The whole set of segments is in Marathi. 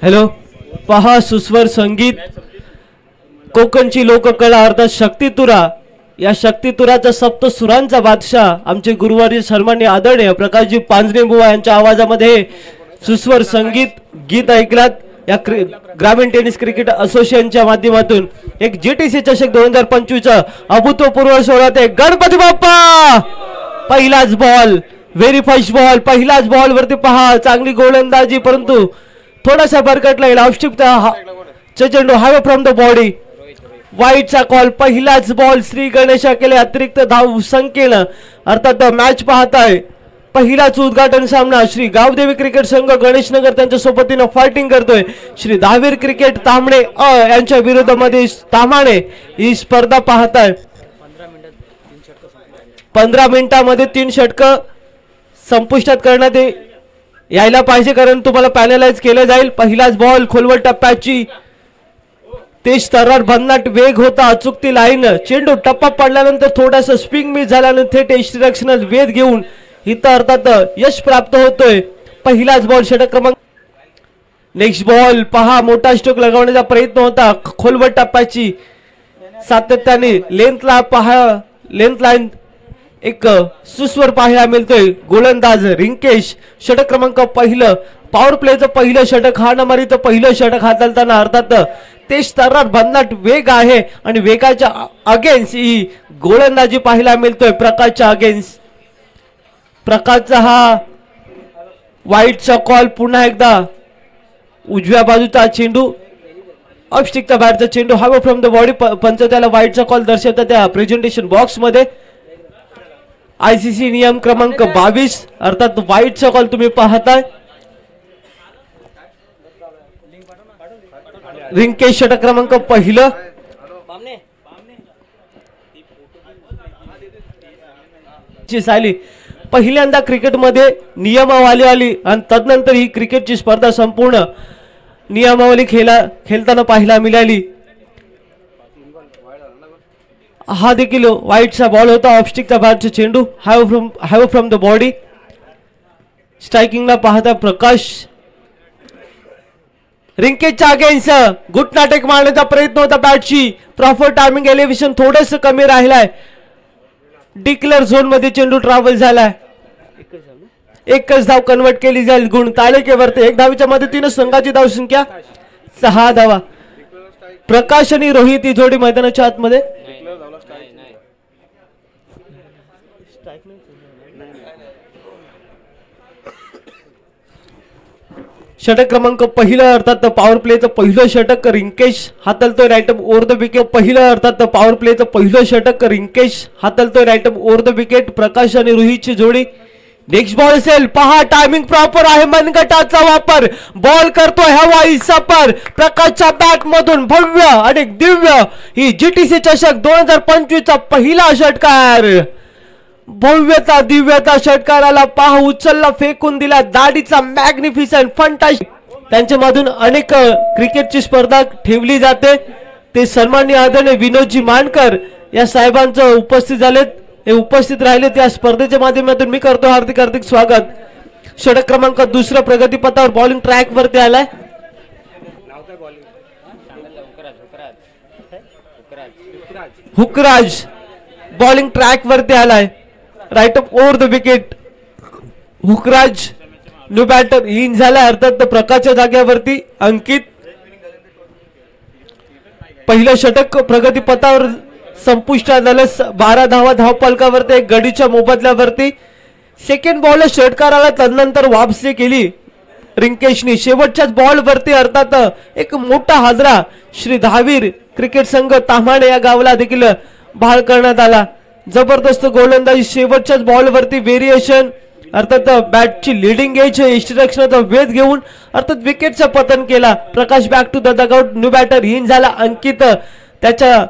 हॅलो, पहा सुस्वर संगीत कोकणची लोककला अर्थात शक्तितुरा. या शक्तितुराचा सप्त सुरांचा बादशाह आमचे गुरुवारी सन्माननीय आदरणीय प्रकाशजी पांजरे बुवा यांच्या आवाजामध्ये सुस्वर संगीत गीत ऐकलात. या ग्रामीण टेनिस क्रिकेट असोसिएशनच्या माध्यमातून एक जीटीसी चषक 2025 अभूतपूर्व सोहळा ते गणपती बाप्पा. पहिलाच बॉल, व्हेरी फर्स्ट बॉल, पहिलाच बॉल वरती पहा चांगली गोलंदाजी, परंतु थोडासा बरकटला येईल. ऑफस्टिपचा चेंडू हावे फ्रॉम द बॉडी, वाईटचा कॉल. पहिलाच बॉल श्री गणेशा केले अतिरिक्त धाव संख्येनं अर्थात मॅच पाहताय. पहिलाच उद्घाटन सामना श्री गावदेवी क्रिकेट संघ गणेशनगर त्यांच्या सोबतीनं फायटिंग करतोय. श्री दहावीर क्रिकेट तांबडे यांच्या विरोधामध्ये तामाणे ही स्पर्धा पाहताय. 15 मिनिटांमध्ये 3 षटकं संपुष्टात करण्यात यायला पाहिजे, कारण तुम्हाला पॅनलाइज केलं जाईल. पहिलाच बॉल खोलवर टप्प्याची तेज तर्राट भन्नाट वेग होता, अचूक ती लाईन. चेंडू टप्पा पडल्यानंतर थोडासा स्पिंग मिस झाल्यानंतर थेट एक्स्ट्रॅक्शनल वेध घेऊन इथं अर्थात यश प्राप्त होतोय. पहिलाच बॉल षटक क्रमांक. नेक्स्ट बॉल पहा मोठा स्ट्रोक लगावण्याचा प्रयत्न होता, खोलवर टप्प्याची सातत्याने लेंथला पहा, लेंथ लाईन एक सुस्वर पाहायला मिळतोय. गोलंदाज रिंकेश षटक क्रमांक पहिलं, पॉवर प्लेचं पहिलं षटक, हाणामारीचं पहिलं षटक हाताळताना अर्थात तेज तर्राट भन्नाट वेग आहे आणि वेगाच्या अगेन्स्ट ही गोलंदाजी पाहायला मिळतोय प्रकाशच्या अगेन्स्ट. प्रकाशचा हा वाईटचा कॉल. पुन्हा एकदा उजव्या बाजूचा चेंडू, ऑफस्टिकचा बाहेरचा चेंडू हवा फ्रॉम द बॉडी. पंच त्याला वाईटचा कॉल दर्शवतात त्या प्रेझेंटेशन बॉक्स मध्ये. आयसीसी नियम क्रमांक 22 अर्थात वाईटचा कॉल तुम्ही पाहताय. रिंकेश षटक क्रमांक पहिलं. सायली पहिल्यांदा क्रिकेटमध्ये नियमावली आली आणि तदनंतर ही क्रिकेटची स्पर्धा संपूर्ण नियमावली खेळताना पाहायला मिळाली. हा देखील वाईटचा बॉल होता, ऑफस्टिकचा बाहेरचा चेंडू हॅव फ्रॉम द बॉडी. स्ट्रायकिंगला पाहता प्रकाश. रिंकेशच्या अगेन्स्ट गुड नाटक मारण्याचा प्रयत्न होता बॅटची. प्रॉपर टायमिंग एलिव्हेशन थोडंसं कमी राहिलाय. डिक्लेअर झोन मध्ये चेंडू ट्रॅव्हल झालाय. एकच धाव कन्वर्ट केली जाईल गुण तालिकेवरती. 1 धावीच्या मदतीनं संघाची धावसंख्या 6 धावा. प्रकाश आणि रोहित ही जोडी मैदानाच्या आतमध्ये. षटक क्रमांक पहिलं अर्थात पॉवर प्लेचं पहिलं षटक रिंकेश हाताळतोय राईट ओव्हर द विकेट. पहिलं अर्थात पॉवर प्लेचं पहिलं षटक रिंकेश हाताळतोय right over the wicket. Prakash आणि रोहितची जोडी. नेक्स्ट बॉल असेल पहा, टायमिंग प्रॉपर आहे, मनगटाचा वापर, बॉल करतोय हवाई सफर. प्रकाशच्या बॅट मधून भव्य आणि दिव्य ही जीटीसी चषक 2025 चा पहिला षटकार. भव्यता दिव्यता षटकाराला पहा, उचलला फेकून दिला दाढीचा मॅग्निफिसंट फंटास्टिक. त्यांच्यामधून अनेक क्रिकेटची स्पर्धा ठेवली जाते. ते सन्माननीय आदरणीय विनोदजी मानकर या साहेबांचं उपस्थित झालेत, हे उपस्थित राहिले त्या स्पर्धेच्या माध्यमातून मी करतो हार्दिक हार्दिक स्वागत. षटक क्रमांक दुसरा प्रगतीपथावर बॉलिंग ट्रॅक वरती आलाय. हुकराज बॉलिंग ट्रॅक वरती आलाय right over the wicket. Hukraj new batter in झाला अर्थात प्रकाशच्या जाग्यावरती अंकित. पहिलं षटक प्रगतीपथावर संपुष्टात झालं. 12 धावा धावपलकावरती, एक गडीच्या मोबदल्यावरती. सेकंड बॉल षटकाराला तदनंतर वापसी केली रिंकेशनी. शेवटच्याच बॉल वरती अर्थात एक मोठा हादरा श्री दहावीर क्रिकेट संघ ताम्हाणे या गावाला देखील बहाल करण्यात आला. जबरदस्त गोलंदाजी शेवटच्याच बॉल वरती व्हेरिएशन अर्थात बॅटची लिडिंग घ्यायची इन्स्ट्रक्शनचा वेध घेऊन अर्थात विकेटचं पतन केला. Prakash back to the dugout. New batter in झाला अंकित त्याच्या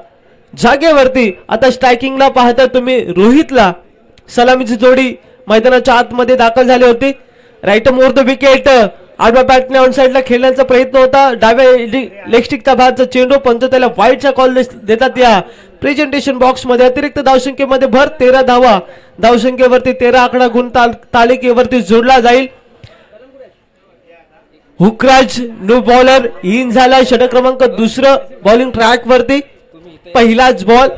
जागेवरती. आता स्ट्रायकिंगला पाहता तुम्ही रोहितला. सलामीची जोडी मैदानाच्या आतमध्ये दाखल झाली होती. Right over the wicket. आडव्या बॅटने ऑन साइडला खेळण्याचा प्रयत्न होता. डाव्या लेग स्टिकचा बाहेरचा चेंडू. पंच त्याला वाईटचा कॉल देतात या प्रेझेंटेशन बॉक्स मध्ये. अतिरिक्त धावसंख्येमध्ये भर 13 धावा. धावसंख्येवरती 13 आकडा गुण तालिकेवरती जोडला जाईल. हुकराज नो बॉलर इन झाला षटक क्रमांक दुसरं बॉलिंग ट्रॅक वरती पहिलाच बॉल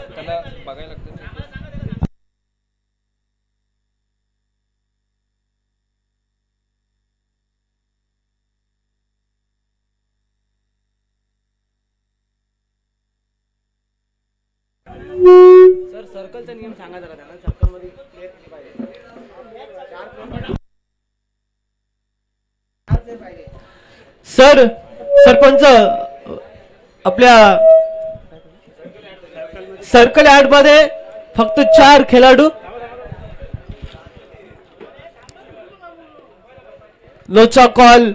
सर सर्कलचा नियम सांगा जरा त्यांना सर्कल मध्ये सर सरपंच आपल्या सर्कल ऍड मध्ये फक्त 4 खेळाडू लोचा कॉल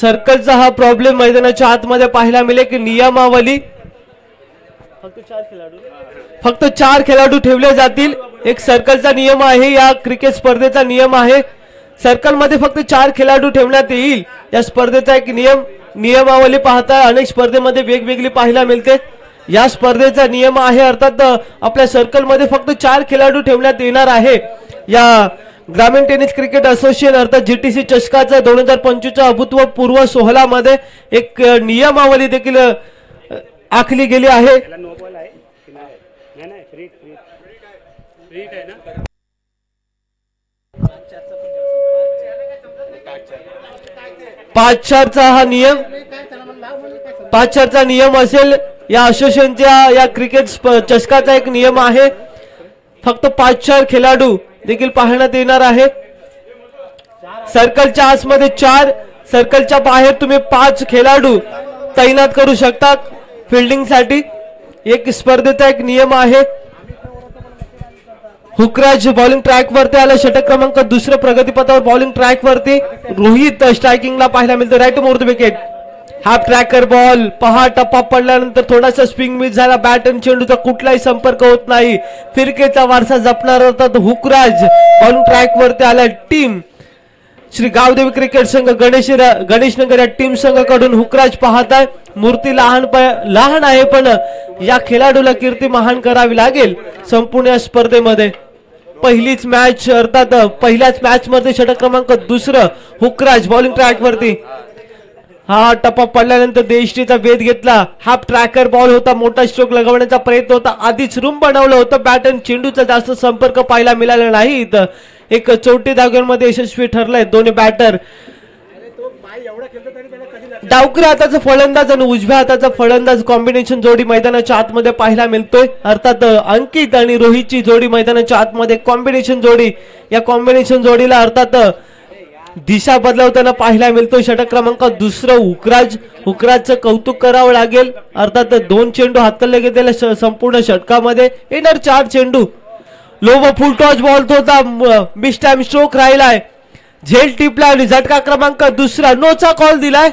सर्कलचा हा प्रॉब्लेम मैदानाच्या आतमध्ये पाहायला मिळेल की नियमावली फक्त 4 खेळाडू ठेवले जातील एक सर्कलचा नियम आहे या क्रिकेट स्पर्धेचा नियम आहे सर्कल मध्ये फक्त 4 खेळाडू ठेवण्यात येईल या स्पर्धेचा एक नियमावली पाहता अनेक स्पर्धेमध्ये वेगवेगळी पाहायला मिळते या स्पर्धेचा नियम आहे अर्थात आपल्या सर्कल मध्ये फक्त 4 खेळाडू ठेवण्यात येणार आहे या ग्रामीण टेनिस क्रिकेट असोसिएशन अर्थात जीटीसी चषकाचा 2025 अभूतपूर्व सोहळ्यामध्ये एक नियमावली देखील आखली गेली आहे 5-4चा हा नियम 5-4चा नियम असेल या असोसिएशनच्या या क्रिकेट चषकाचा एक नियम आहे फक्त 5-4 खेळाडू देखील पाहण्यात येणार आहे सर्कलच्या आसमध्ये 4 सर्कलच्या बाहेर तुम्ही 5 खेळाडू तैनात करू शकता फिल्डिंग साठी एक स्पर्धेचा एक नियम आहे हुकराज बॉलिंग ट्रॅक वरती आला षटक क्रमांक दुसरं प्रगतीपथावर बॉलिंग ट्रॅक वरती रोहित स्ट्रायकिंगला पाहायला मिळतं right more the wicket half tracker ball पहा टप्पा पडल्यानंतर थोडासा स्विंग मिस झाला बॅट आणि चेंडूचा कुठलाही संपर्क होत नाही फिरकेचा वारसा जपणार होता तो बॉलिंग ट्रॅक वरती आला टीम श्री गावदेवी क्रिकेट संघ गणेशनगर या टीम संघाकडून हुकराज पाहताय मूर्ती लहान आहे पण या खेळाडूला कीर्ती महान करावी लागेल संपूर्ण या स्पर्धेमध्ये पहिलीच मॅच अर्थात पहिल्याच मॅच मध्ये षटक क्रमांक दुसरं हुकराज बॉलिंग ट्रॅक वरती हा टप्पा पडल्यानंतर देशटीचा वेध घेतला हाफ ट्रॅकर बॉल होता मोठा स्ट्रोक लगावण्याचा प्रयत्न होता आधीच रूम बनवलं होतं बॅट आणि चेंडूचा जास्त संपर्क पाहायला मिळाला नाही एक 34 धावांमध्ये यशस्वी ठरलाय दोन्ही बॅटर डावकरी हाताचा फलंदाज आणि उजव्या हाताचा फलंदाज कॉम्बिनेशन जोडी मैदानाच्या आतमध्ये पाहायला मिळतोय अर्थात अंकित आणि रोहितची जोडी मैदानाच्या आतमध्ये कॉम्बिनेशन जोडी या कॉम्बिनेशन जोडीला अर्थात दिशा बदलवताना पाहायला मिळतोय षटक क्रमांक दुसरं हुकराजचं कौतुक करावं लागेल अर्थात 2 चेंडू हाताळले गेलेल्या संपूर्ण षटकामध्ये येणार 4 चेंडू लो व फुल टॉच बॉल होता मिस टाइम स्ट्रोक राहिलाय झेल टिपला आणि झटका क्रमांक दुसरा नोचा कॉल दिलाय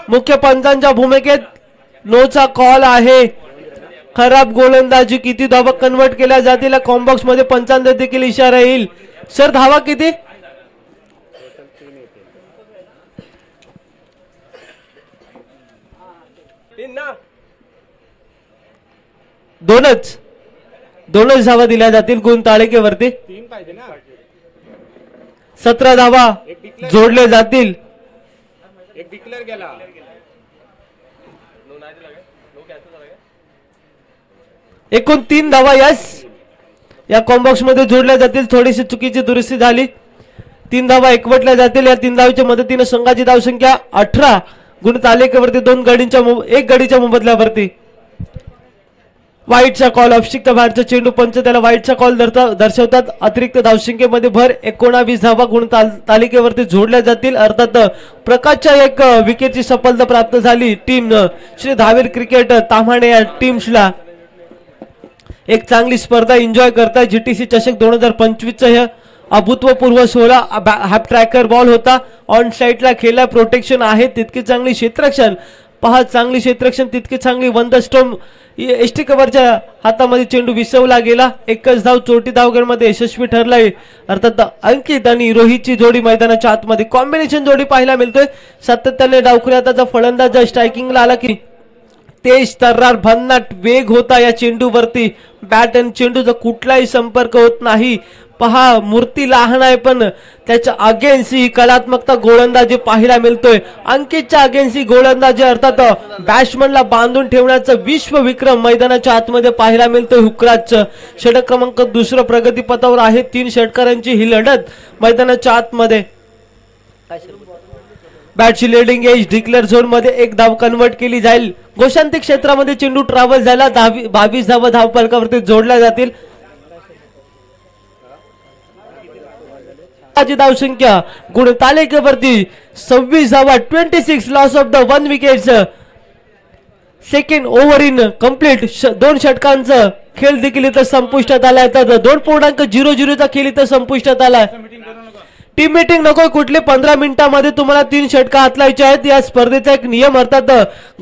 मुख्य पंचांच्या भूमिकेत नोचा कॉल आहे खराब गोलंदाजी किती धावा कन्वर्ट केल्या जातील कॉम्बॉक्स मध्ये पंचांचा देखील इशारा येईल सर धावा किती दोनच धावा दिल्या जातील गुण तालिकेवरती 17 धावा जोडले जातील एक डिक्लेअर केला एकूण 3 धावा या कॉम्बॉक्स मध्ये जोडल्या जातील थोडीशी चुकीची दुरुस्ती झाली 3 धावा एकवटल्या जातील या 3 धावांच्या मदतीने संघाची धावसंख्या 18 गुण तालिकेवरती 1 गडीच्या मोबदल्यावरती वाईटचा कॉल अभिषिक्त बाहेरचा चेंडू पंच त्याला वाईटचा कॉल दर्शवतात अतिरिक्त धावसंख्येमध्ये भर 19 धावा गुण तालिकेवरती जोडल्या जातील अर्थात प्रकाशच्या एक विकेटची सफलता प्राप्त झाली टीम श्री धावीर क्रिकेट ताम्हाणे या टीम्सला एक चांगली स्पर्धा एन्जॉय करताय जीटीसी चषक 2025 चा अभूतपूर्व सोहळा हाफ ट्रॅकर बॉल होता ऑन साइडला खेळला प्रोटेक्शन आहे तितकी चांगली क्षेत्ररक्षण पहा चांगली क्षेत्ररक्षण तितकी चांगली वंदस्टोम एसटी कव्हरच्या हातामध्ये चेंडू विसवला गेला एकच धाव 34 धावगणमध्ये यशस्वी ठरलाय अर्थात अंकित आणि रोहितची जोडी मैदानाच्या आतमध्ये कॉम्बिनेशन जोडी पाहायला मिळतोय सातत्याने डावखुरी हाताचा फलंदाज स्ट्रायकिंगला आला की तेज तर्रार भन्नाट वेग होता या चेंडूवरती बॅट आणि चेंडूचा कुठलाही संपर्क होत नाही पहा मूर्ती लहान आहे पण त्याच्या अगेन्स्ट ही कलात्मकता गोलंदाजी पाहायला मिळतोय. अंकितच्या अगेन्स्ट ही गोलंदाजी अर्थात बॅट्समनला बांधून ठेवण्याचा विश्वविक्रम मैदानाच्या आतमध्ये पाहायला मिळतोय. हुकराजचं षटक क्रमांक 2 प्रगतीपथावर आहे. 3 षटकारांची ही लढत मैदानाच्या आतमध्ये. बॅटची लिडिंग एज डिक्लेअर झोन मध्ये 1 धाव कन्वर्ट केली जाईल. गोशांती क्षेत्रामध्ये चेंडू ट्रॅव्हल झाला. 22 धावा धावफलकावरती जोडल्या जातील. धावसंख्या गुणतालिकेवरती 26 धावा. 26 loss of the 1 wickets. Second over in complete. 2 षटकांचा खेळ देखील इथं संपुष्टात आलाय. तर 2.00 चा खेळ इथं संपुष्टात आलाय. टीम मीटिंग नको कुठले 15 मिनिटांमध्ये तुम्हाला 3 षटकं हातलायचे आहेत. या स्पर्धेचा एक नियम अर्थात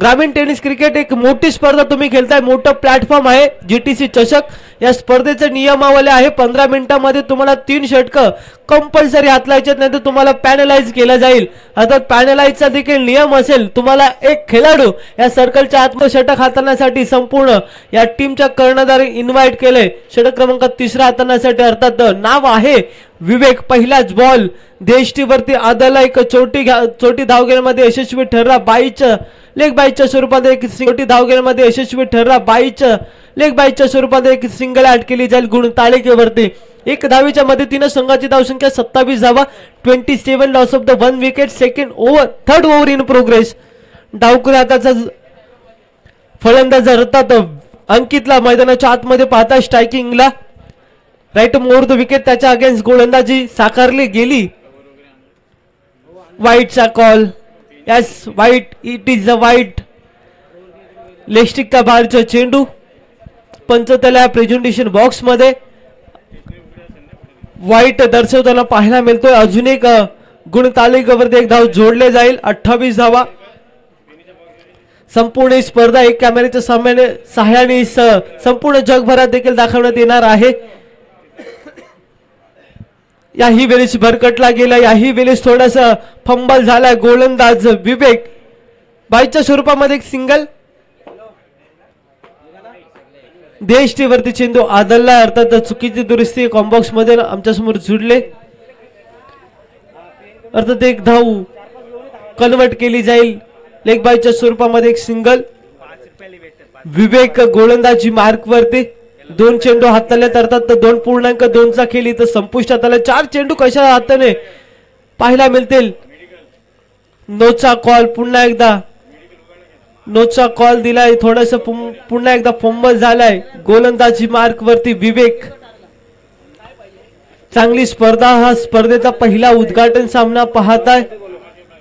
ग्रामीण टेनिस क्रिकेट एक मोठी स्पर्धा तुम्ही खेळताय. मोठं प्लॅटफॉर्म आहे GTC चषक. या स्पर्धेचे नियमावली आहे 15 मिनिटांमध्ये तुम्हाला 3 षटकं कंपल्सरी हातलायचे नाही तर तुम्हाला पॅनलाइज केलं जाईल. अर्थात पॅनलाइजचा देखील नियम असेल. तुम्हाला एक खेळाडू या सर्कलच्या आतमध्ये षटक हाताळण्यासाठी संपूर्ण या टीमच्या कर्णधार इन्व्हाइट केले. षटक क्रमांक 3 हाताळण्यासाठी अर्थात नाव आहे विवेक. पहिलाच बॉल देशटी वरती आदला एक छोटी धावगेमध्ये यशस्वी ठरला. 22 लेग बाईच्या स्वरूपात एक छोटी धावगेमध्ये यशस्वी ठरला. 22 लेग बाईच्या स्वरूपात एक सिंगल ऍड केली जाईल गुणतालिकेवरती. 1 धावीच्या मदतीने संघाची धावसंख्या 27 धावा. 27 loss of the 1 wicket. Third over in progress. डावखुरी हाताचा फलंदाज अर्थात अंकितला मैदानाच्या आतमध्ये पाहता स्ट्रायकिंगला राईट मोर द विकेट. त्याच्या अगेन्स्ट गोलंदाजी साकारली गेली. वाईटचा call. Yes wide. It is a wide. लेस्टिकचा बाहेरचा चेंडू. पंच त्याला प्रेझेंटेशन बॉक्स मध्ये वाईट दर्शवताना पाहायला मिळतोय. अजून एक गुणतालिकेवरती 1 धाव जोडले जाईल. 28 धावा. संपूर्ण स्पर्धा एक कॅमेऱ्याच्या सहाय्याने संपूर्ण जगभरात देखील दाखवण्यात येणार आहे. याही वेळेस भरकटला गेला. याही वेळेस थोडासा फंबल झालाय. गोलंदाज विवेक 22च्या स्वरूपामध्ये एक सिंगल. देश टी वरती चेंडू आदलला. अर्थात चुकीची दुरुस्ती कॉम्बॉक्स मध्ये आमच्या समोर जुडले. अर्थात 1 धाव कन्वर्ट केली जाईल. लेग बायच्या स्वरूपामध्ये एक सिंगल. विवेक गोलंदाजी मार्क वरती. 2 चेंडू हाताळल्यात. अर्थात 2.2 चा खेळ इथं संपुष्टात आला. 4 चेंडू कशा हाताने पाहायला मिळतील. नोचा कॉल. पुन्हा एकदा नोचा कॉल दिलाय. थोडस पुन्हा एकदा फंबल झालाय. गोलंदाजी मार्क वरती विवेक. चांगली स्पर्धा. हा स्पर्धेचा पहिला उद्घाटन सामना पाहताय.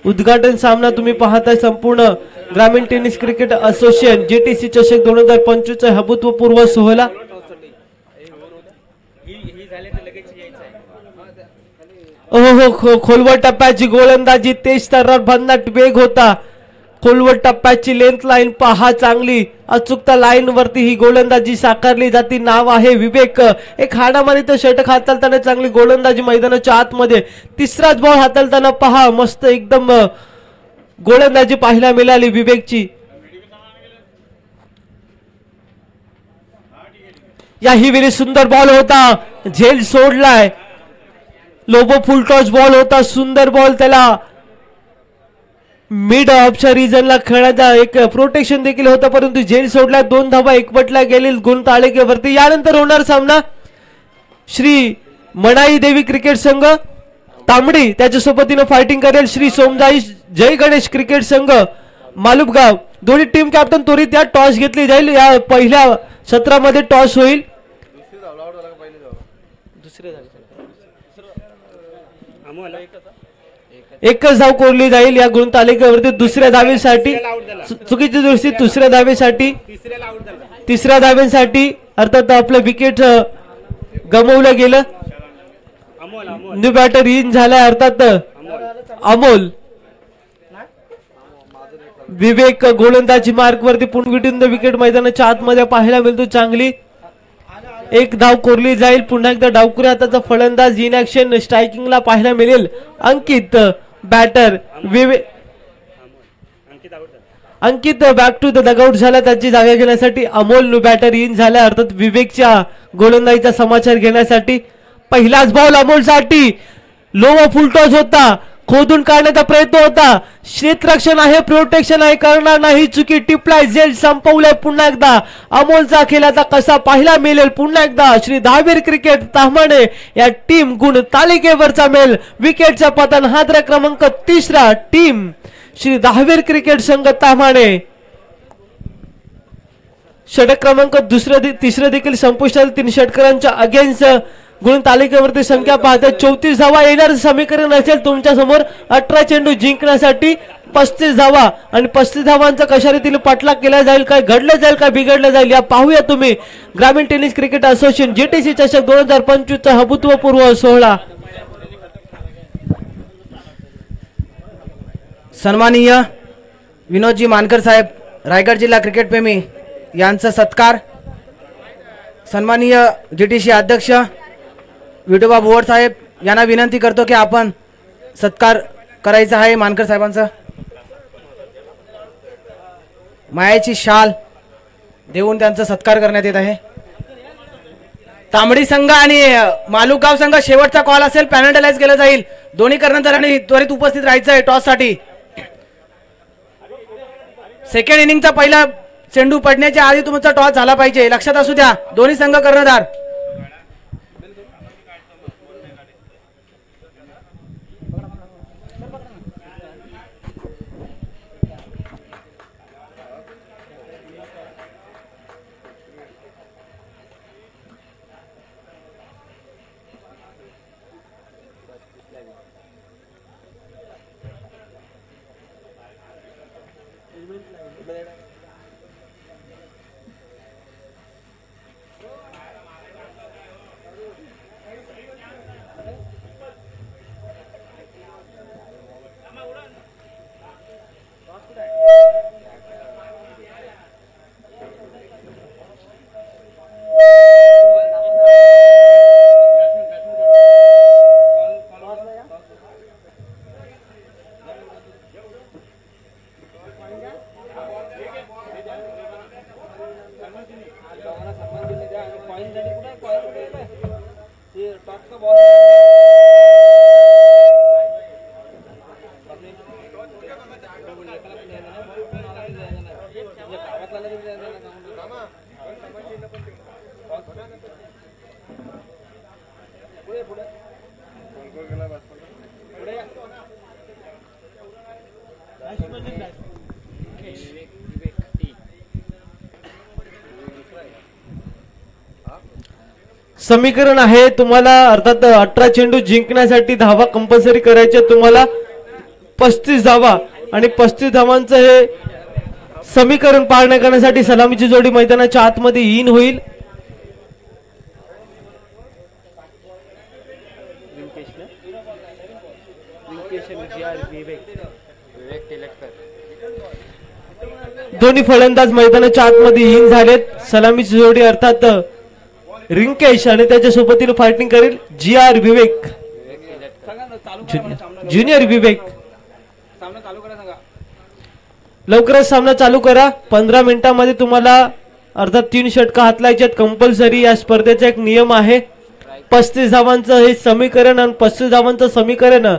उद्घाटन सामना तुम्ही पाहताय. संपूर्ण ग्रामीण टेनिस क्रिकेट असोसिएशन GTC चषक 2025 चा अभूतपूर्व सोहळा. ओहो खोलवर टप्प्याची गोलंदाजी. तेज तर्रार भन्नाट वेग होता. खोलवर टप्प्याची लेंथ लाईन पहा. चांगली अचूकता लाईन वरती ही गोलंदाजी साकारली जाते. नाव आहे विवेक. एक हाडामध्ये तर षटक हाताळताना चांगली गोलंदाजी मैदानाच्या आतमध्ये. 3राच बॉल हाताळताना पहा मस्त एकदम गोलंदाजी पाहायला मिळाली विवेकची. याही वेळी सुंदर बॉल होता. झेल सोडलाय. लोबो फुल टॉस बॉल होता. सुंदर बॉल. त्याला मिड ऑफच्या रिजनला खेळायचा एक प्रोटेक्शन देखील होतं परंतु झेल सोडला. 2 धावा एकवटल्या गेली गुणतालिकेवरती. यानंतर होणार सामना श्री मनाई देवी क्रिकेट संघ तांबडी त्याच्या सोबतीने फायटिंग करेल श्री सोमजाई जय गणेश क्रिकेट संघ मालुपगाव. दोन्ही टीम कॅप्टन त्वरित या टॉस घेतली जाईल. या पहिल्या सत्रामध्ये टॉस होईल. एकच धाव कोरली जाईल या गुणतालिकेवरती. 2ऱ्या धावेसाठी चुकीची दुरुस्ती. 3ऱ्या धावेसाठी 3ऱ्या धावेसाठी अर्थात आपलं विकेट गमावलं गेलं. न्यू बॅटर इन झालाय अर्थात अमोल. विवेक गोलंदाजी मार्क वरती पुन्हा विकेट मैदानाच्या आतमध्ये पाहायला मिळतो. चांगली 1 धाव कोरली जाईल. पुन्हा एकदा डावखुरी हाताचा फलंदाज इन ऍक्शन स्ट्रायकिंगला पाहायला मिळेल. Ankit batter. Ankit back to the dugout झाला. त्याची जागा घेण्यासाठी अमोल न्यू बॅटर इन झाला. अर्थात विवेकच्या गोलंदाजीचा समाचार घेण्यासाठी पहिलाच बॉल अमोलसाठी लो व फुलटॉस होता, खोदून काढण्याचा प्रयत्न होता. क्षेत्ररक्षण आहे, प्रोटेक्शन आहे, करणार नाही चुकी. टिपलाय झेल संपवलाय पुन्हा एकदा. अमोलचा खेळाचा कसा पाहिला मिळेल पुन्हा एकदा. श्री दहावीर क्रिकेट ताम्हाणे या टीम गुण तालिकेवरचा मेल. विकेटचा पतन हादरा क्रमांक 3 टीम श्री दहावीर क्रिकेट संघ ताम्हाणे. षटक क्रमांक 3 देखील संपुष्टात. 3 षटकारांच्या अगेन्स्ट गुण तालिकेवरती संख्या पाहता 34 धावा येणार समीकरण असेल तुमच्या समोर. 18 चेंडू जिंकण्यासाठी 35 धावा आणि 35 धावांचा कशा रीतीने पाठलाग केला जाईल, काय घडलं जाईल, काय बिघडलं जाईल या पाहूया तुम्ही. ग्रामीण टेनिस क्रिकेट असोसिएशन जीटीसी चषक 2025 चा अभूतपूर्व सोहळा. सन्माननीय विनोदजी मानकर साहेब, रायगड जिल्हा क्रिकेट प्रेमी यांचा सत्कार. सन्माननीय जीटीसी अध्यक्ष विठोबा बोवर साहेब यांना विनंती करतो की आपण सत्कार करायचा आहे. मानकर साहेबांचा मायाची शाल देऊन त्यांचा सत्कार करण्यात येत आहे. तांबडी संघ आणि मालुगाव संघ शेवटचा कॉल असेल, पॅनल्टाइज केलं जाईल. दोन्ही कर्णधारांनी त्वरित उपस्थित राहायचं आहे टॉस साठी. सेकंड इनिंगचा पहिला चेंडू पडण्याच्या आधी तुमचा टॉस झाला पाहिजे, लक्षात असू द्या दोन्ही संघ कर्णधार. समीकरण आहे तुम्हाला अर्थात 18 चेंडू जिंकण्यासाठी धावा कंपल्सरी करायचे तुम्हाला 35 धावा आणि 35 धावांचं हे समीकरण पाळणे करण्यासाठी सलामीची जोडी मैदानाच्या आतमध्ये इन होईल. दोन्ही फलंदाज मैदानाच्या आतमध्ये इन झालेत. सलामीची जोडी अर्थात रिंकेश आणि त्याच्या सोबतीने फायटिंग करेल GR विवेक, ज्युनियर विवेक. लवकरच सामना चालू करा. 15 मिनिटांमध्ये तुम्हाला अर्थात 3 षटका हातलायचे कंपल्सरी. या स्पर्धेचा एक नियम आहे. 35 धावांचं हे समीकरण आणि 35 धावांचं समीकरण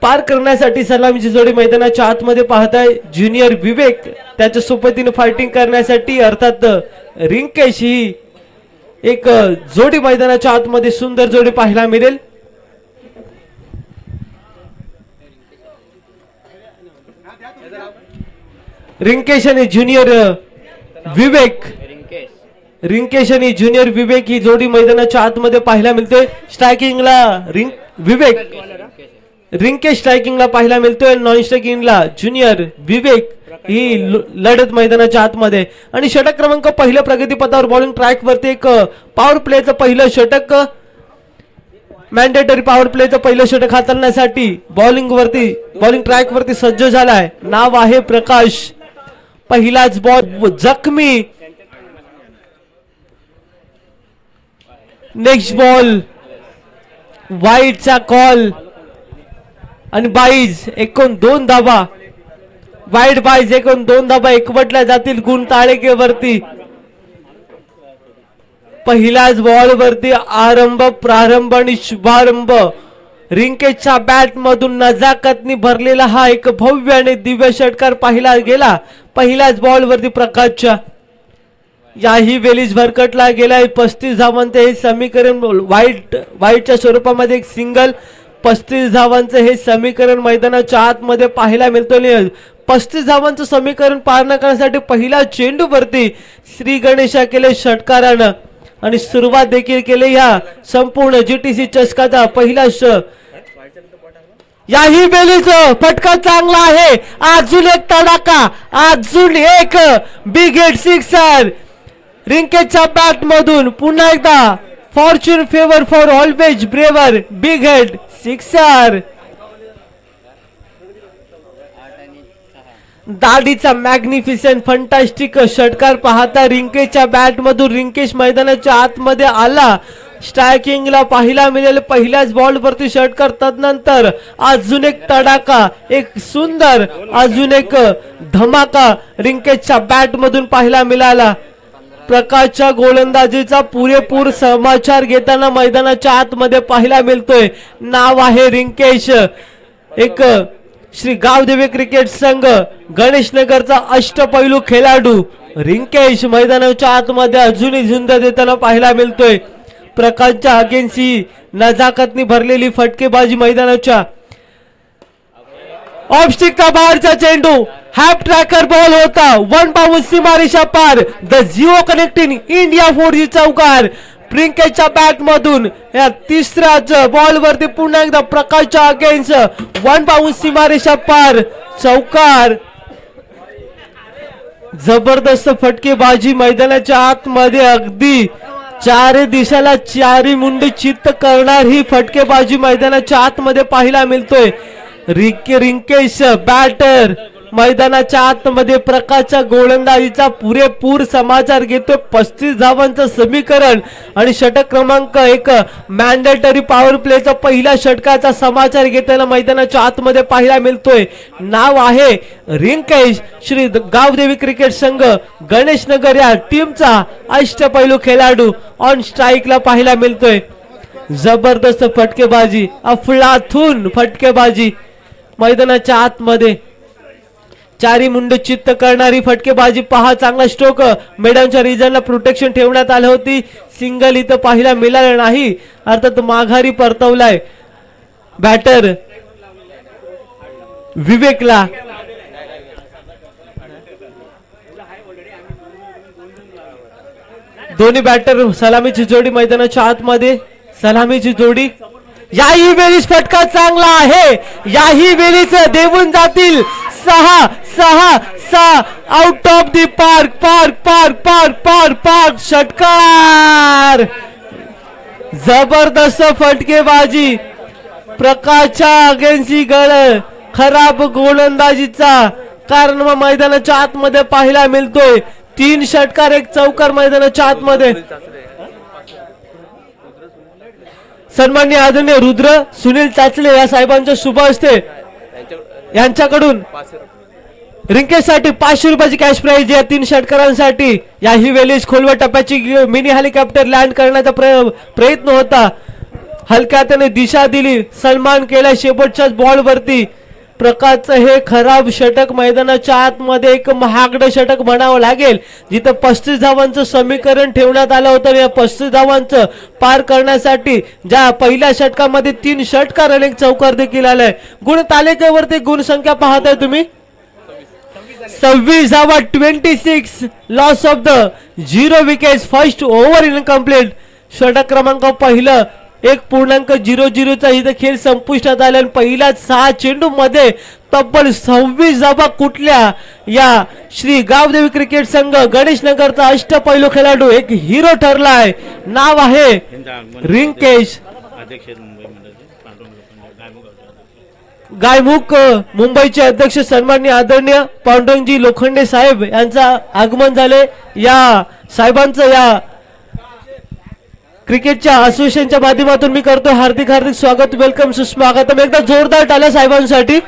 पार करण्यासाठी सलामीची जोडी मैदानाच्या आतमध्ये पाहताय ज्युनियर विवेक, त्याच्या सोबतीने फायटिंग करण्यासाठी अर्थात रिंकेश ही एक जोडी मैदानाच्या आतमध्ये सुंदर जोडी पाहायला मिळेल. रिंकेश आणि ज्युनियर विवेक, रिंकेश आणि ज्युनियर विवेक ही जोडी मैदानाच्या आतमध्ये पाहायला मिळते. स्ट्रायकिंगला विवेक, रिंकेश स्ट्रायकिंगला पाहायला मिळतोय. नॉन स्ट्रायकिंगला ज्युनियर विवेक ही लढत मैदानाच्या आतमध्ये. आणि षटक क्रमांक पहिल्या प्रगतीपथावर बॉलिंग ट्रॅक वरती एक पॉवर प्लेचं पहिलं षटक, मॅन्डेटरी पॉवर प्लेचं पहिलं षटक हाताळण्यासाठी बॉलिंग ट्रॅक वरती सज्ज झालाय. नाव आहे प्रकाश. पहिलाच बॉल जखमी. नेक्स्ट बॉल वाईडचा कॉल आणि बाईज एकूण 2 धावा. वाईड बाईज एकूण 2 धावा एकवटल्या जातील गुण तालिकेवरती. पहिल्याच बॉल वरती प्रारंभ आणि शुभारंभ रिंकेशच्या बॅट मधून नजाकतनी भरलेला हा एक भव्य आणि दिव्य षटकार पाहिला गेला पहिल्याच बॉल वरती प्रकाशच्या. याही वेळीच भरकटला गेलाय 35 धावांचे हे समीकरण वाईटच्या स्वरूपामध्ये एक सिंगल 35 धावांचे हे समीकरण मैदानाच्या आतमध्ये पाहायला मिळतो. 35 धावांचं समीकरण पार करण्यासाठी पहिला चेंडू वरती श्री गणेशा केले षटकारानं आणि सुरुवात देखील केली या संपूर्ण जीटीसी चषकाचा पहिला याही वेळीच फटका चांगला आहे. अजून एक तडाखा अजून एक बिग हिट सिक्सर रिंकेशच्या बॅट मधून पुन्हा एकदा fortune favour for always braver big hit sixer. दाढीचा मॅग्निफिसेंट फंटास्टिक षटकार पाहता रिंकेशच्या बॅट मधून रिंकेश मैदानाच्या आतमध्ये आला. स्ट्रायकिंगला पाहायला मिळेल पहिल्याच बॉल वरती षटकार. तदनंतर अजून एक तडाखा एक सुंदर अजून एक धमाका रिंकेशच्या बॅट मधून पाहायला मिळाला. प्रकाशच्या गोलंदाजीचा पुरेपूर समाचार घेताना मैदानाच्या आतमध्ये पाहायला मिळतोय. नाव आहे रिंकेश. एक श्री गावदेवी क्रिकेट संघ गणेशनगरचा अष्टपैलू खेळाडू रिंकेश मैदानाच्या आतमध्ये अजूनही झुंज देताना पाहायला मिळतोय. प्रकाशच्या अगेन्स्ट ही नजाकतनी भरलेली फटकेबाजी मैदानाच्या ऑफस्टिकचा बाहेरचा चेंडू हॅप ट्रॅकर बॉल होता. 1 बाउंस सीमारेषा पार. The Jio connecting India 4G चौकार रिंकेशच्या बॅट मधून या तिसऱ्याच बॉल वरती पुन्हा एकदा प्रकाशच्या अगेन्स्ट 1 बाउंस सीमारेषा पार चौकार. जबरदस्त फटकेबाजी मैदानाच्या आतमध्ये अगदी चारी दिशाला चारी मुंडी चित्त करणार ही फटकेबाजी मैदानाच्या आतमध्ये पाहायला मिळतोय. रिंकेश बॅटर मैदानाच्या आतमध्ये प्रकाशच्या गोलंदाजीचा पुरेपूर समाचार घेतोय. 35 धावांचं समीकरण आणि षटक क्रमांक 1 मॅन्डेटरी पॉवर प्लेचा पहिल्या षटकाचा समाचार घेताना मैदानाच्या आतमध्ये पाहायला मिळतोय. नाव आहे रिंकेश. श्री गावदेवी क्रिकेट संघ गणेशनगर या टीमचा अष्टपैलू खेळाडू ऑन स्ट्राईकला पाहायला मिळतोय. जबरदस्त फटकेबाजी अफलातून फटकेबाजी मैदानाच्या आतमध्ये चारी मुंड चित्त करणारी फटकेबाजी पहा. चांगला स्ट्रोक मेडांच्या रिजनला प्रोटेक्शन ठेवण्यात आली होती. सिंगल इथं पाहायला मिळालं नाही अर्थात माघारी परतवलाय बॅटर विवेकला. दोन्ही बॅटर सलामीची जोडी मैदानाच्या आतमध्ये सलामीची जोडी. याही वेळीच फटका चांगला आहे. याही वेळीच देऊन जातील 6 आउट ऑफ दी पार्क षटकार. जबरदस्त फटकेबाजी प्रकाशच्या अगेन्सी गळ खराब गोलंदाजीचा कारण मैदानाच्या आतमध्ये पाहायला मिळतोय. 3 षटकार 1 चौकार मैदानाच्या आतमध्ये. सन्माननीय आदरणीय रुद्र सुनील चाचले या साहेबांच्या शुभ हस्ते यांच्याकडून रिंकेशसाठी 500 रुपयाची कॅश प्राइज या 3 षटकारांसाठी. याही वेळेस खोलवर टप्प्याची मिनी हेलिकॉप्टर लँड करण्याचा प्रयत्न होता. हलक्याने दिशा दिली सन्मान केला शेवटच्याच बॉल वरती. प्रकाशचं हे खराब षटक मैदानाच्या आतमध्ये एक महागडं षटक म्हणावं लागेल. जिथं 35 धावांचं समीकरण ठेवण्यात आलं होतं. या 35 धावांचं पार करण्यासाठी ज्या पहिल्या षटकामध्ये 3 षटकार आणि 1 चौकार देखील आलाय. गुण तालिकेवरती गुण संख्या पाहताय तुम्ही 26 धावा 26 loss of the 0 wickets. First over incomplete. षटक क्रमांक पहिलं 1.00चा इथं खेळ संपुष्टात आला. पहिल्याच 6 चेंडू मध्ये तब्बल 26 धावा कुठल्या या श्री गावदेवी क्रिकेट संघ गणेशनगरचा अष्टपैलू खेळाडू एक हिरो ठरलाय. नाव आहे रिंकेश. गायमुख मुंबईचे अध्यक्ष सन्माननीय आदरणीय पांडुरंगजी लोखंडे साहेब यांचा आगमन झाले. या साहेबांचं या क्रिकेटच्या असोसिएशनच्या माध्यमातून मी करतो हार्दिक स्वागत. वेलकम सुस्वागतम. एकदा जोरदार टाळ्या साहेबांसाठी.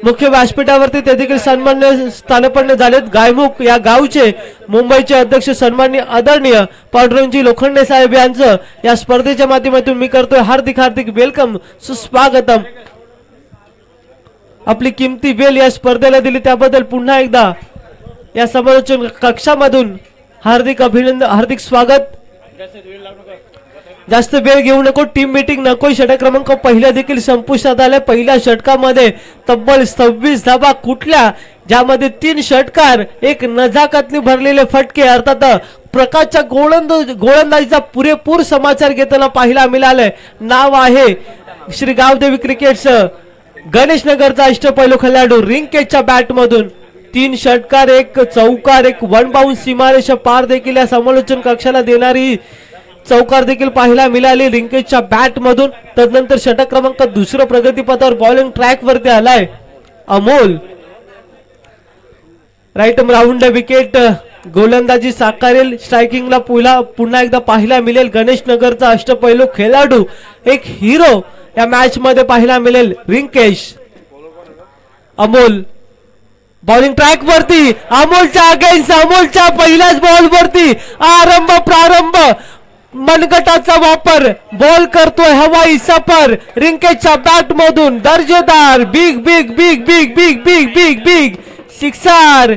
मुख्य व्यासपीठावरती ते देखील सन्मान्य स्थानपन्न झालेत. गायमुख या गावचे मुंबईचे अध्यक्ष सन्माननीय आदरणीय पांडुरंगजी लोखंडे साहेब यांचं या स्पर्धेच्या माध्यमातून मी करतोय हार्दिक हार्दिक वेलकम, सुस्वागतम. आपली किमती वेळ या स्पर्धेला दिली त्याबद्दल पुन्हा एकदा या समालोचन कक्षामधून हार्दिक अभिनंदन, हार्दिक स्वागत. जास्त वेळ घेऊ नको, टीम मीटिंग नको. षटक क्रमांक पहिला देखील संपुष्टात आलाय. पहिल्या षटकामध्ये तब्बल 26 धावा कुठल्या, ज्यामध्ये 3 षटकार, एक नजाकतने भरलेले फटके, अर्थात प्रकाशच्या गोलंदाजीचा पुरेपूर समाचार घेताना पाहायला मिळालंय. नाव आहे श्री गावदेवी क्रिकेट्स गणेश नगरचा अष्टपैलू खेळाडू रिंकेशच्या बॅट मधून 3 षटकार, एक चौकार, एक वन बाउंस सीमारेषा पार देखील या समालोचन कक्षाला देणारी चौकार देखील पाहायला मिळाली रिंकेशच्या बॅट मधून. तदनंतर षटक क्रमांक दुसरं प्रगतीपथावर बॉलिंग ट्रॅक वरती आलाय अमोल. राईट राऊंड विकेट गोलंदाजी साकारेल. स्ट्रायकिंगला पुन्हा एकदा पाहायला मिळेल गणेश नगरचा अष्टपैलू खेळाडू, एक हिरो या मॅच मध्ये पाहायला मिळेल रिंकेश. अमोल बॉलिंग ट्रॅक वरती, अमोलच्या अगेन्स्ट, अमोलच्या पहिल्याच बॉल वरती प्रारंभ मनगटाचा वापर, बॉल करतोय हवाई सफर रिंकेशच्या बॅट मधून. दर्जेदार big big big big big big big big sixer.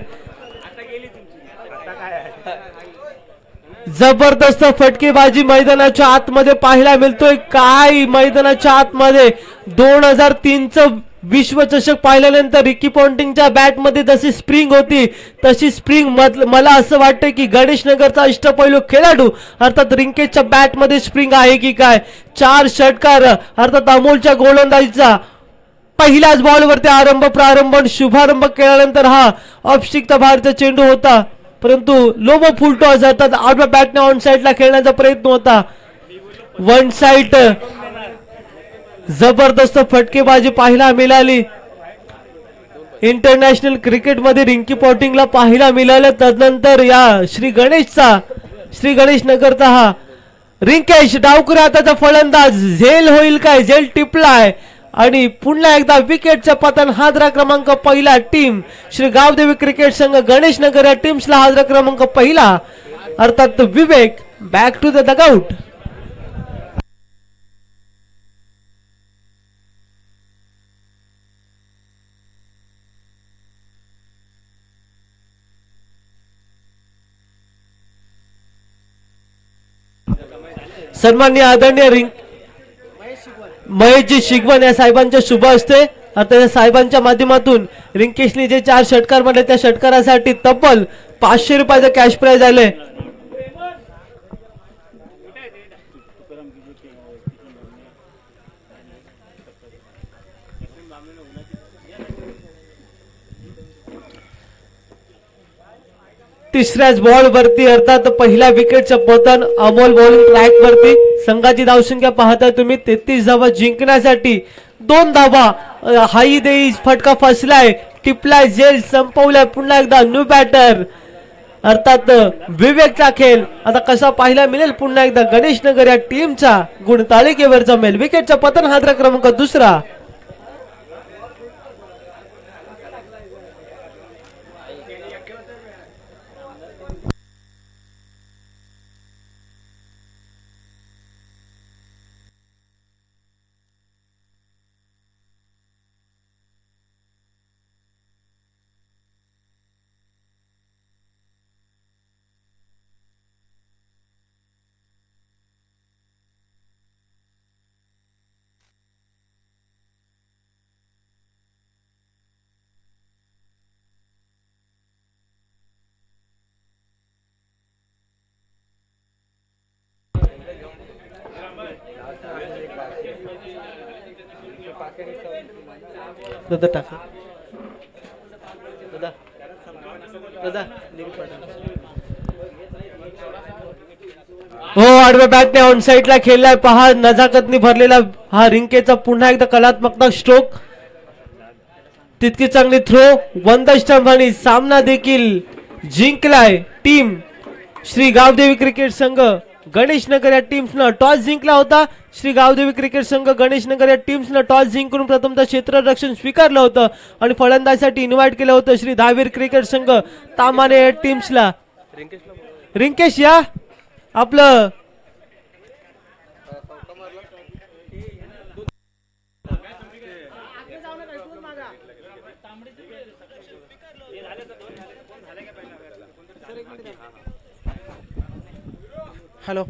जबरदस्त फटकेबाजी मैदानाच्या आतमध्ये पाहायला मिळतोय. काय मैदानाच्या आतमध्ये 2003चं विश्वचषक पाहिल्यानंतर रिकी पॉन्टिंगच्या बॅट मध्ये जशी स्प्रिंग होती तशी स्प्रिंग मला असं वाटतं की गणेश नगरचा अष्टपैलू खेळाडू अर्थात रिंकेशच्या बॅट मध्ये स्प्रिंग आहे की काय. 4 षटकार अर्थात अमोलच्या गोलंदाजीचा पहिल्याच बॉल वरती प्रारंभ शुभारंभ केल्यानंतर हा ऑफस्टिकचा बाहेरचा चेंडू होता, परंतु लोबो फुलटॉस अर्थात आडव्या बॅटने ऑन साइडला खेळण्याचा प्रयत्न होता. वन साइड जबरदस्त फटकेबाजी पाहायला मिळाली. इंटरनॅशनल क्रिकेटमध्ये रिंकी पॉन्टिंगला पाहायला मिळालं. तदनंतर या श्री गणेश नगरचा हा रिंकेश डावकुरे हाताचा फलंदाज, झेल होईल काय, झेल टिपलाय आणि पुन्हा एकदा विकेटचा पतन. हादरा क्रमांक पहिला टीम श्री गावदेवी क्रिकेट संघ गणेश नगर या टीम्सला हादरा क्रमांक पहिला अर्थात विवेक बॅक टू द डगआउट. सन्माननीय आदरणीय महेशजी शिगवण या साहेबांच्या शुभ असते आता या साहेबांच्या माध्यमातून रिंकेशने जे 4 षटकार मारले त्या षटकारासाठी तब्बल 500 रुपयाचा कॅश प्राइज आले. तिसऱ्याच बॉल वरती अर्थात पहिल्या विकेटचं पतन. अमोल बॉलिंग ट्रॅक वरती. संघाची धावसंख्या पाहताय तुम्ही 33 धावा जिंकण्यासाठी 2 धावा. हाई देई फटका फसलाय, टिपलाय, झेल संपवलाय. पुन्हा एकदा न्यू बॅटर अर्थात विवेकचा खेळ आता कसा पाहायला मिळेल. पुन्हा एकदा गणेश नगर या टीमचा गुण तालिकेवर जमेल. विकेटचा पतन हादरा क्रमांक दुसरा. हो आडव्या बॅटने ऑन साइडला खेळलाय. पहा नजाकतने भरलेला हा रिंकेचा पुन्हा एकदा कलात्मक स्ट्रोक. तितकी चांगली थ्रो. वंदस्टंभ आणि सामना देखील जिंकलाय टीम श्री गावदेवी क्रिकेट संघ गणेश नगर या टीम्सनं. टॉस जिंकला होता श्री गावदेवी क्रिकेट संघ गणेशनगर या टीम्सनं टॉस जिंकून प्रथमतः क्षेत्ररक्षण स्वीकारलं होतं आणि फलंदाजीसाठी इन्व्हाइट केलं होतं श्री दहावीर क्रिकेट संघ तामाने या टीम्सला. रिंकेश या आपलं हॅलो